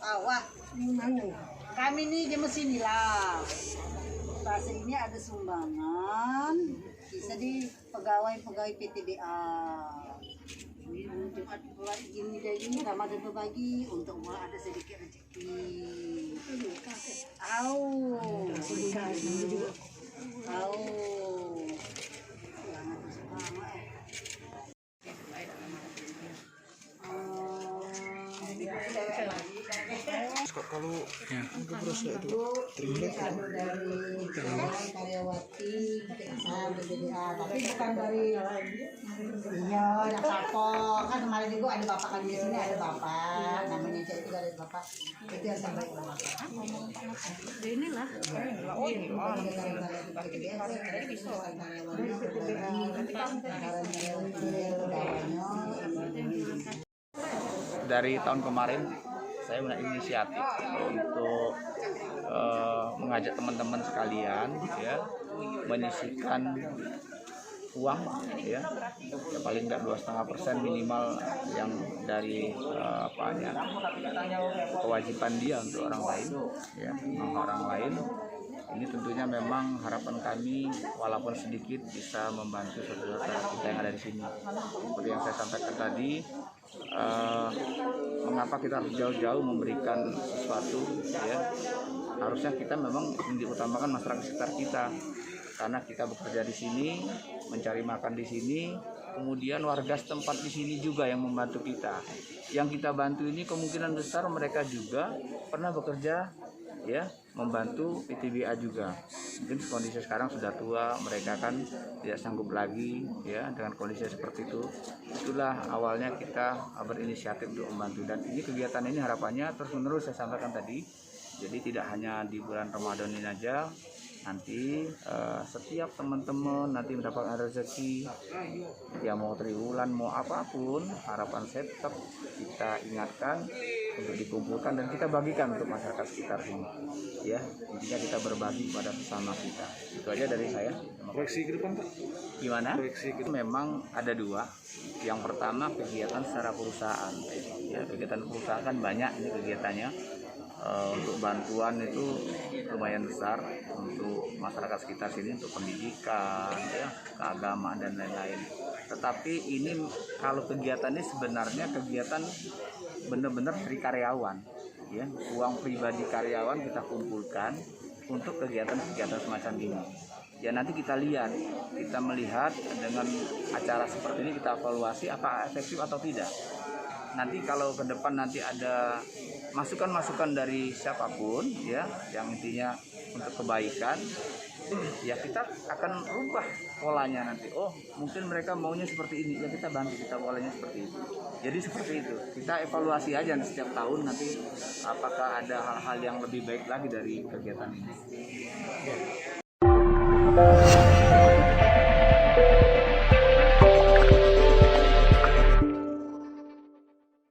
Wah, kami nih di sini lah. Pas ini ada sumbangan, bisa di pegawai PTBA. Ini Jumat ini dari Ramadan berbagi untuk ada sedikit rezeki. Kalau ya terus itu trimlet dari karyawati PTBA, tapi bukan dari yang kapok kan. Kemarin juga ada bapak kan di sini, ada bapak namanya Cik, itu ada bapak itu yang sampai ke bapak inilah dari tahun kemarin saya inisiatif untuk mengajak teman-teman sekalian ya menyisihkan uang ya paling enggak 2,5% minimal yang dari kewajiban dia untuk orang lain ya, orang lain. Ini tentunya memang harapan kami walaupun sedikit bisa membantu saudara-saudara kita yang ada di sini. Seperti yang saya sampaikan tadi, mengapa kita harus jauh-jauh memberikan sesuatu ya? Harusnya kita memang diutamakan masyarakat sekitar kita. Karena kita bekerja di sini, mencari makan di sini, kemudian warga setempat di sini juga yang membantu kita. Yang kita bantu ini kemungkinan besar mereka juga pernah bekerja ya, membantu PTBA juga. Mungkin kondisi sekarang sudah tua, mereka kan tidak sanggup lagi ya dengan kondisi seperti itu. Itulah awalnya kita berinisiatif untuk membantu, dan ini kegiatan ini harapannya terus menerus saya sampaikan tadi. Jadi tidak hanya di bulan Ramadan ini aja, nanti setiap teman-teman nanti mendapatkan rezeki, ya mau triwulan mau apapun, harapan saya tetap kita ingatkan untuk dikumpulkan dan kita bagikan untuk masyarakat sekitar sini ya. Intinya kita berbagi pada sesama kita. Itu aja dari saya. Proyeksi ke depan Pak? Gimana? Memang ada dua. Yang pertama kegiatan secara perusahaan ya, kegiatan perusahaan kan banyak ini kegiatannya. Untuk bantuan itu lumayan besar untuk masyarakat sekitar sini, untuk pendidikan, ya, keagamaan dan lain-lain. Tetapi ini kalau kegiatan ini sebenarnya kegiatan benar-benar dari karyawan, ya, uang pribadi karyawan kita kumpulkan untuk kegiatan-kegiatan semacam ini. Ya nanti kita lihat, kita melihat dengan acara seperti ini kita evaluasi apa efektif atau tidak. Nanti kalau ke depan nanti ada masukan-masukan dari siapapun ya, yang intinya untuk kebaikan, ya kita akan rubah polanya nanti. Oh mungkin mereka maunya seperti ini, ya kita bantu, kita polanya seperti itu. Jadi seperti itu, kita evaluasi aja setiap tahun nanti apakah ada hal-hal yang lebih baik lagi dari kegiatan ini.